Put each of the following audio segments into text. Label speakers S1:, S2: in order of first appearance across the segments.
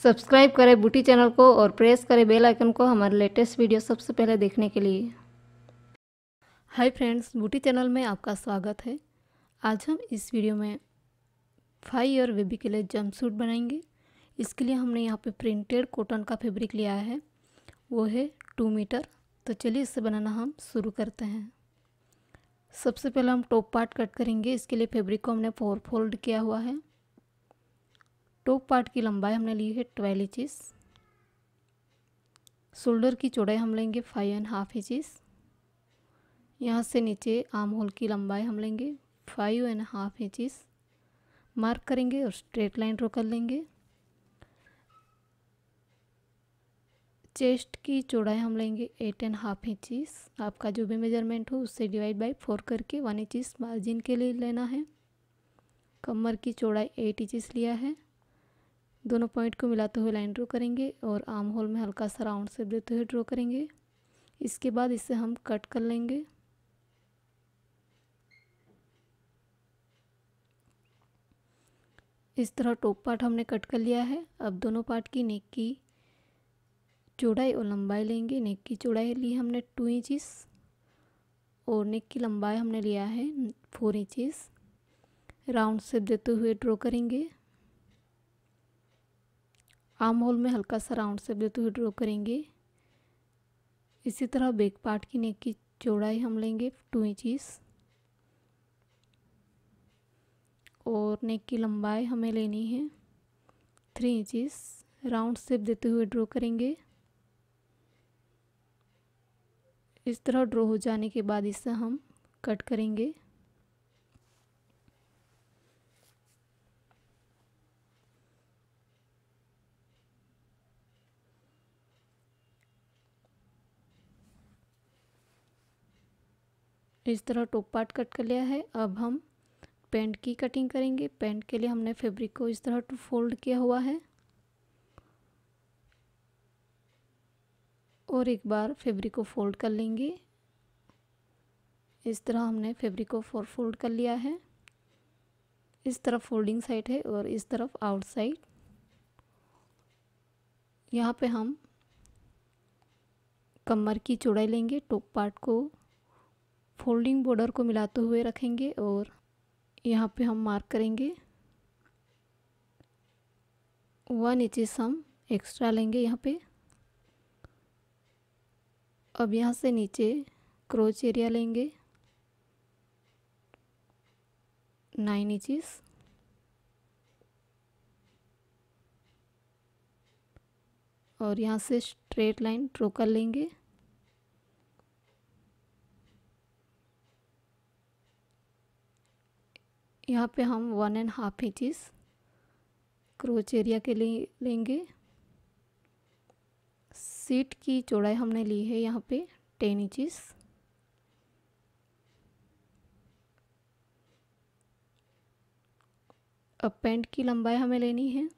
S1: Subscribe करें बूटी channel को और प्रेस करें बेल आइकन को हमारे लेटेस्ट वीडियो सबसे पहले देखने के लिए। हाय फ्रेंड्स, बूटी चैनल में आपका स्वागत है। आज हम इस वीडियो में 5 ईयर बेबी के लिए जंपसूट बनाएंगे। इसके लिए हमने यहाँ पे प्रिंटेड कॉटन का फैब्रिक लिया है, वो है 2 मीटर। तो चलिए इसे बनाना हम शुरू करते हैं। सबसे पहले हम टॉप पार्ट कट करेंगे। इसके लिए फैब्रिक को हमने 4 फोल्ड किया हुआ है। टॉप पार्ट की लंबाई हमने ली है 12 इंचेस। शोल्डर की चौड़ाई हम लेंगे 5.5 इंचेस। यहाँ से नीचे आर्म होल की लंबाई हम लेंगे 5.5 इंचेस। मार्क करेंगे और स्ट्रेट लाइन ड्रॉ कर लेंगे। चेस्ट की चौड़ाई हम लेंगे 8.5 इंचेस। आपका जो भी मेजरमेंट हो उससे डिवाइड बाय 4 करके 1 इंचेस मार्जिन के लिए लेना है। कमर की चौड़ाई 8 इंचेस लिया है। दोनों पॉइंट को मिलाते हुए लाइन ड्रॉ करेंगे और आर्म होल में हल्का सा राउंड शेप देते हुए ड्रॉ करेंगे। इसके बाद इसे हम कट कर लेंगे। इस तरह टॉप पार्ट हमने कट कर लिया है। अब दोनों पार्ट की नेक की चौड़ाई और लंबाई लेंगे। नेक की चौड़ाई ली हमने 2 इंचेस और नेक की लंबाई हमने लिया है 4 इंचेस। राउंड शेप देते हुए ड्रॉ करेंगे। आर्म होल में हल्का सा राउंड शेप देते हुए ड्रॉ करेंगे। इसी तरह बैक पार्ट की नेक की चौड़ाई हम लेंगे 2 इंचेस और नेक की लंबाई हमें लेनी है 3 इंचेस। राउंड शेप देते हुए ड्रॉ करेंगे। इस तरह ड्रॉ हो जाने के बाद इसे हम कट करेंगे। इस तरह टॉप पार्ट कट कर लिया है। अब हम पैंट की कटिंग करेंगे। पैंट के लिए हमने फैब्रिक को इस तरह टू फोल्ड किया हुआ है और एक बार फैब्रिक को फोल्ड कर लेंगे। इस तरह हमने फैब्रिक को 4 फोल्ड कर लिया है। इस तरफ फोल्डिंग साइड है और इस तरफ आउट साइड। यहाँ पे हम कमर की चौड़ाई लेंगे। टॉप पार्ट को फोल्डिंग बॉर्डर को मिलाते हुए रखेंगे और यहाँ पे हम मार्क करेंगे 1 इंचेस हम एक्स्ट्रा लेंगे यहाँ पे। अब यहाँ से नीचे क्रोच एरिया लेंगे 9 इंचेस और यहाँ से स्ट्रेट लाइन ड्रॉ कर लेंगे। यहाँ पे हम 1.5 इंचेस क्रोच एरिया के लिए लेंगे। सीट की चौड़ाई हमने ली है यहाँ पे 10 इंचेस। अब पैंट की लंबाई हमें लेनी है।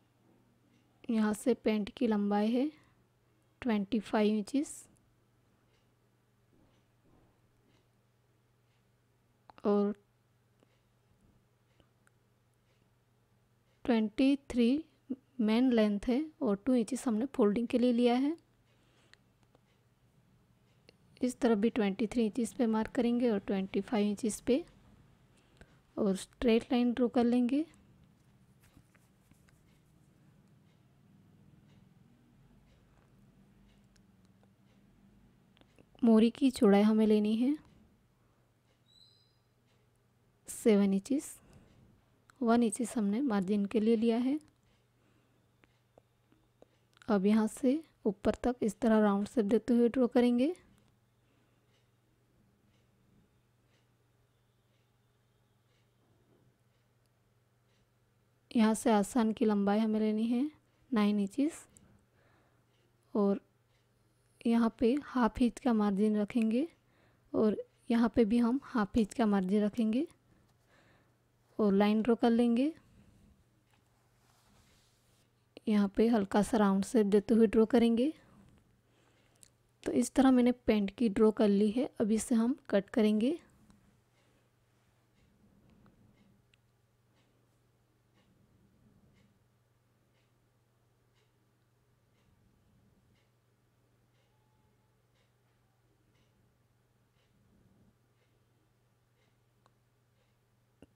S1: यहाँ से पैंट की लंबाई है 25 इंचेस और 23 मेन लेंथ है और 2 इंचेस हमने फोल्डिंग के लिए लिया है। इस तरफ भी 23 इंचेस पे मार्क करेंगे और 25 इंचेस पे और स्ट्रेट लाइन ड्रॉ कर लेंगे। मोरी की चौड़ाई हमें लेनी है 7 इंचेस। 1 इंचेस हमने मार्जिन के लिए लिया है। अब यहाँ से ऊपर तक इस तरह राउंड शेप देते हुए ड्रॉ करेंगे। यहाँ से आसान की लंबाई हमें लेनी है 9 इंचेस और यहाँ पे हाफ इंच का मार्जिन रखेंगे और यहाँ पे भी हम हाफ इंच का मार्जिन रखेंगे और लाइन ड्रॉ कर लेंगे। यहाँ पे हल्का सा राउंड शेप देते हुए ड्रॉ करेंगे। तो इस तरह मैंने पैंट की ड्रॉ कर ली है। अब इसे हम कट करेंगे।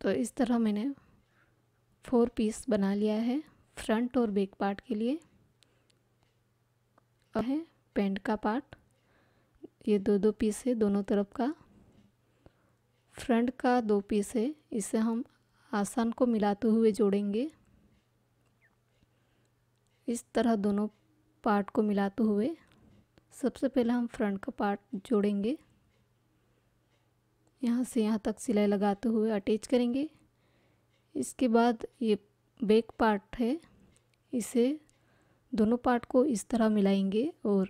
S1: तो इस तरह मैंने 4 पीस बना लिया है फ्रंट और बैक पार्ट के लिए। और है पैंट का पार्ट, ये 2-2 पीस है दोनों तरफ का। फ्रंट का 2 पीस है, इसे हम आसान को मिलाते हुए जोड़ेंगे। इस तरह दोनों पार्ट को मिलाते हुए सबसे पहले हम फ्रंट का पार्ट जोड़ेंगे। यहाँ से यहाँ तक सिलाई लगाते हुए अटैच करेंगे। इसके बाद ये बैक पार्ट है, इसे दोनों पार्ट को इस तरह मिलाएंगे और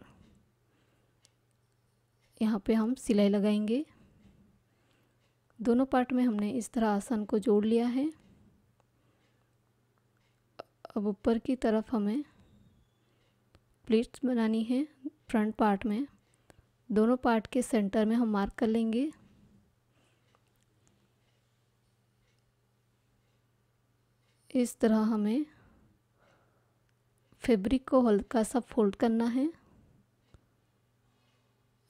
S1: यहाँ पे हम सिलाई लगाएंगे। दोनों पार्ट में हमने इस तरह आसन को जोड़ लिया है। अब ऊपर की तरफ हमें प्लीट्स बनानी है फ्रंट पार्ट में। दोनों पार्ट के सेंटर में हम मार्क कर लेंगे। इस तरह हमें फैब्रिक को हल्का सा फोल्ड करना है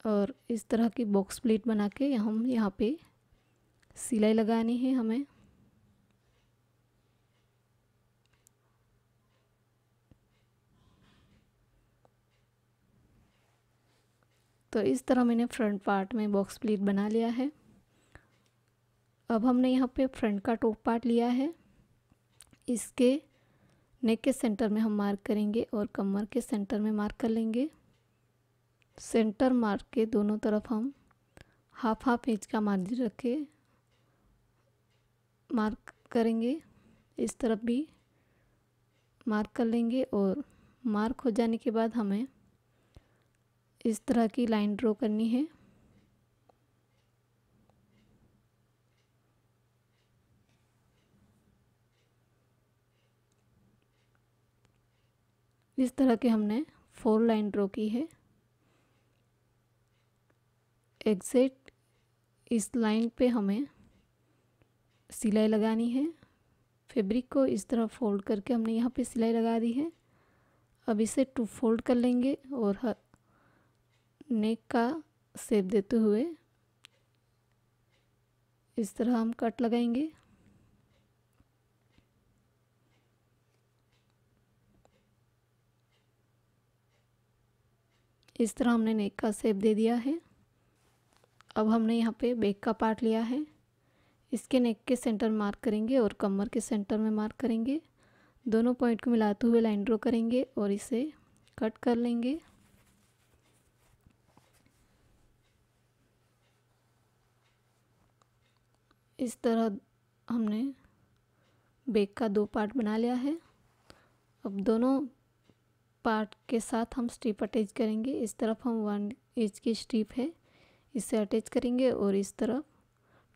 S1: और इस तरह की बॉक्स प्लीट बना के हम यहाँ पे सिलाई लगानी है हमें। तो इस तरह मैंने फ्रंट पार्ट में बॉक्स प्लीट बना लिया है। अब हमने यहाँ पे फ्रंट का टॉप पार्ट लिया है, इसके नेक के सेंटर में हम मार्क करेंगे और कमर के सेंटर में मार्क कर लेंगे। सेंटर मार्क के दोनों तरफ हम हाफ इंच का मार्जिन रख के मार्क करेंगे। इस तरफ भी मार्क कर लेंगे और मार्क हो जाने के बाद हमें इस तरह की लाइन ड्रॉ करनी है। इस तरह के हमने 4 लाइन ड्रॉ की है। एग्जैक्ट इस लाइन पे हमें सिलाई लगानी है। फैब्रिक को इस तरह फोल्ड करके हमने यहाँ पे सिलाई लगा दी है। अब इसे 2 फोल्ड कर लेंगे और नेक का शेप देते हुए इस तरह हम कट लगाएंगे। इस तरह हमने नेक का शेप दे दिया है। अब हमने यहाँ पे बैक का पार्ट लिया है, इसके नेक के सेंटर मार्क करेंगे और कमर के सेंटर में मार्क करेंगे। दोनों पॉइंट को मिलाते हुए लाइन ड्रॉ करेंगे और इसे कट कर लेंगे। इस तरह हमने बैक का 2 पार्ट बना लिया है। अब दोनों पार्ट के साथ हम स्ट्रिप अटैच करेंगे। इस तरफ हम 1 इंच की स्ट्रिप है, इसे अटैच करेंगे और इस तरफ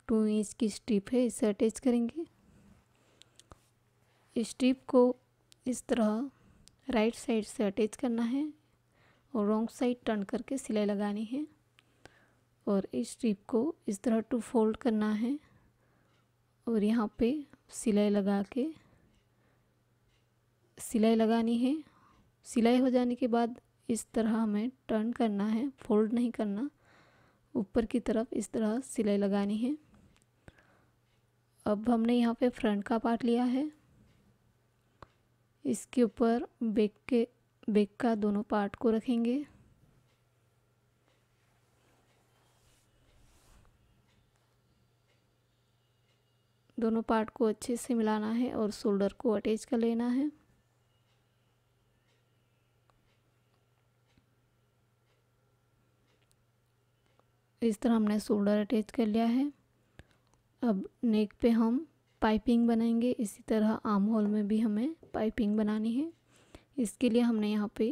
S1: 2 इंच की स्ट्रिप है, इसे अटैच करेंगे। इस स्ट्रिप को इस तरह राइट साइड से अटैच करना है और रॉन्ग साइड टर्न करके सिलाई लगानी है और इस स्ट्रिप को इस तरह 2 फोल्ड करना है और यहाँ पे सिलाई लगा के सिलाई लगानी है। सिलाई हो जाने के बाद इस तरह हमें टर्न करना है, फोल्ड नहीं करना। ऊपर की तरफ इस तरह सिलाई लगानी है। अब हमने यहाँ पे फ्रंट का पार्ट लिया है, इसके ऊपर बैक का दोनों पार्ट को रखेंगे। दोनों पार्ट को अच्छे से मिलाना है और शोल्डर को अटैच कर लेना है। इस तरह हमने शोल्डर अटैच कर लिया है। अब नेक पे हम पाइपिंग बनाएंगे। इसी तरह आर्म होल में भी हमें पाइपिंग बनानी है। इसके लिए हमने यहाँ पे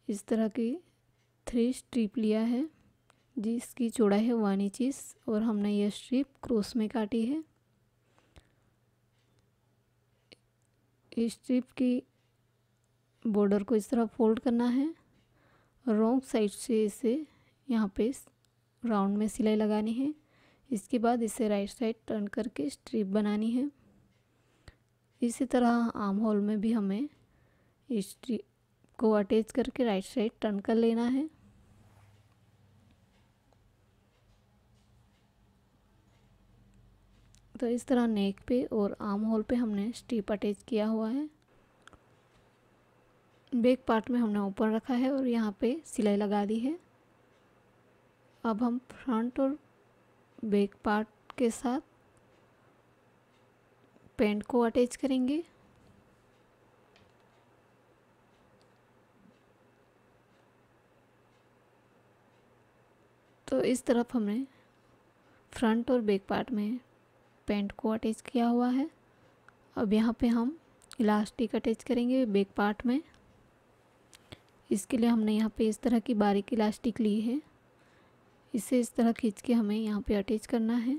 S1: इस तरह की 3 स्ट्रिप लिया है जिसकी चौड़ाई है 1 इंच और हमने यह स्ट्रिप क्रॉस में काटी है। इस स्ट्रिप की बॉर्डर को इस तरह फोल्ड करना है और रॉन्ग साइड से इसे यहाँ पे राउंड में सिलाई लगानी है। इसके बाद इसे राइट साइड टर्न करके स्ट्रिप बनानी है। इसी तरह आर्म होल में भी हमें इस स्ट्रिप को अटैच करके राइट साइड टर्न कर लेना है। तो इस तरह नेक पे और आर्म होल पे हमने स्ट्रिप अटैच किया हुआ है। बैक पार्ट में हमने ओपन रखा है और यहाँ पे सिलाई लगा दी है। अब हम फ्रंट और बैक पार्ट के साथ पैंट को अटैच करेंगे। तो इस तरफ हमने फ्रंट और बैक पार्ट में पैंट को अटैच किया हुआ है। अब यहाँ पे हम इलास्टिक अटैच करेंगे बैक पार्ट में। इसके लिए हमने यहाँ पे इस तरह की बारीक इलास्टिक ली है। इसे इस तरह खींच के हमें यहाँ पे अटैच करना है।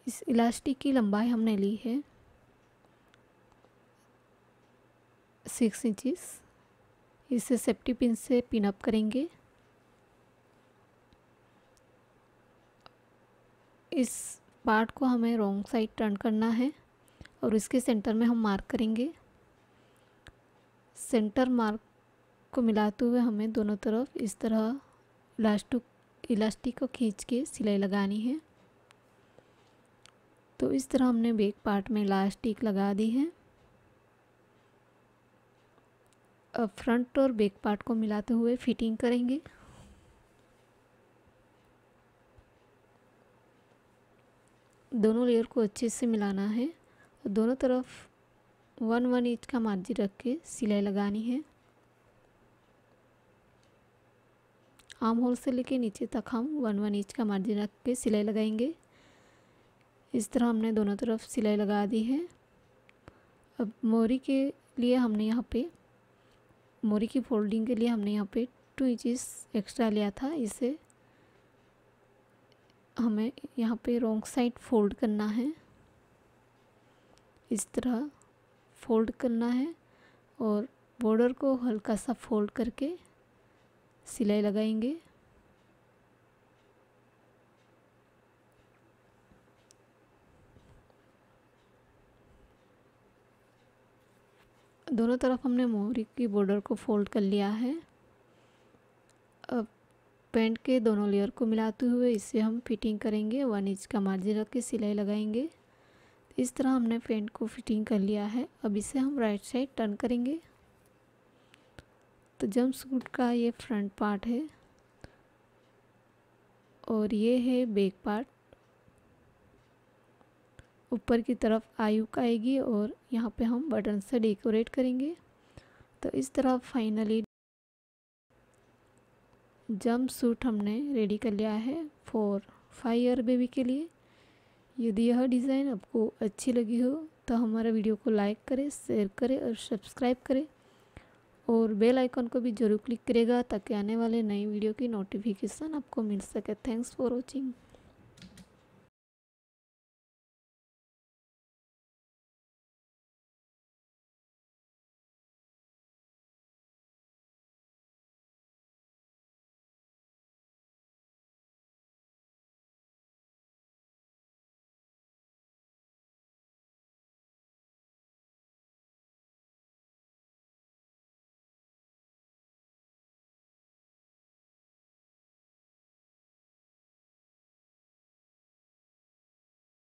S1: इस इलास्टिक की लंबाई हमने ली है 6 इंचेस। इसे सेफ्टी पिन से पिन अप करेंगे। इस पार्ट को हमें रॉन्ग साइड टर्न करना है और इसके सेंटर में हम मार्क करेंगे। सेंटर मार्क को मिलाते हुए हमें दोनों तरफ इस तरह इलास्टिक को खींच के सिलाई लगानी है। तो इस तरह हमने बैक पार्ट में इलास्टिक लगा दी है। अब फ्रंट और बैक पार्ट को मिलाते हुए फिटिंग करेंगे। दोनों लेयर को अच्छे से मिलाना है और दोनों तरफ 1-1 इंच का मार्जिन रख के सिलाई लगानी है। आर्म होल से लेके नीचे तक हम 1-1 इंच का मार्जिन रख के सिलाई लगाएंगे। इस तरह हमने दोनों तरफ सिलाई लगा दी है। अब मोरी के लिए हमने यहाँ पे मोरी की फोल्डिंग के लिए हमने यहाँ पे 2 इंचेस एक्स्ट्रा लिया था। इसे हमें यहाँ पे रॉन्ग साइड फोल्ड करना है। इस तरह फोल्ड करना है और बॉर्डर को हल्का सा फोल्ड करके सिलाई लगाएंगे। दोनों तरफ हमने मोहरी की बॉर्डर को फोल्ड कर लिया है। अब पैंट के दोनों लेयर को मिलाते हुए इसे हम फिटिंग करेंगे। 1 इंच का मार्जिन रख के सिलाई लगाएंगे। इस तरह हमने पैंट को फिटिंग कर लिया है। अब इसे हम राइट साइड टर्न करेंगे। तो जंप सूट का ये फ्रंट पार्ट है और ये है बैक पार्ट। ऊपर की तरफ आयुक आएगी और यहाँ पे हम बटन से डेकोरेट करेंगे। तो इस तरह फाइनली जंप सूट हमने रेडी कर लिया है फॉर 5 ईयर बेबी के लिए। यदि यह डिज़ाइन आपको अच्छी लगी हो तो हमारा वीडियो को लाइक करें, शेयर करें और सब्सक्राइब करें और बेल आइकन को भी ज़रूर क्लिक करेगा ताकि आने वाले नई वीडियो की नोटिफिकेशन आपको मिल सके। Thanks for watching.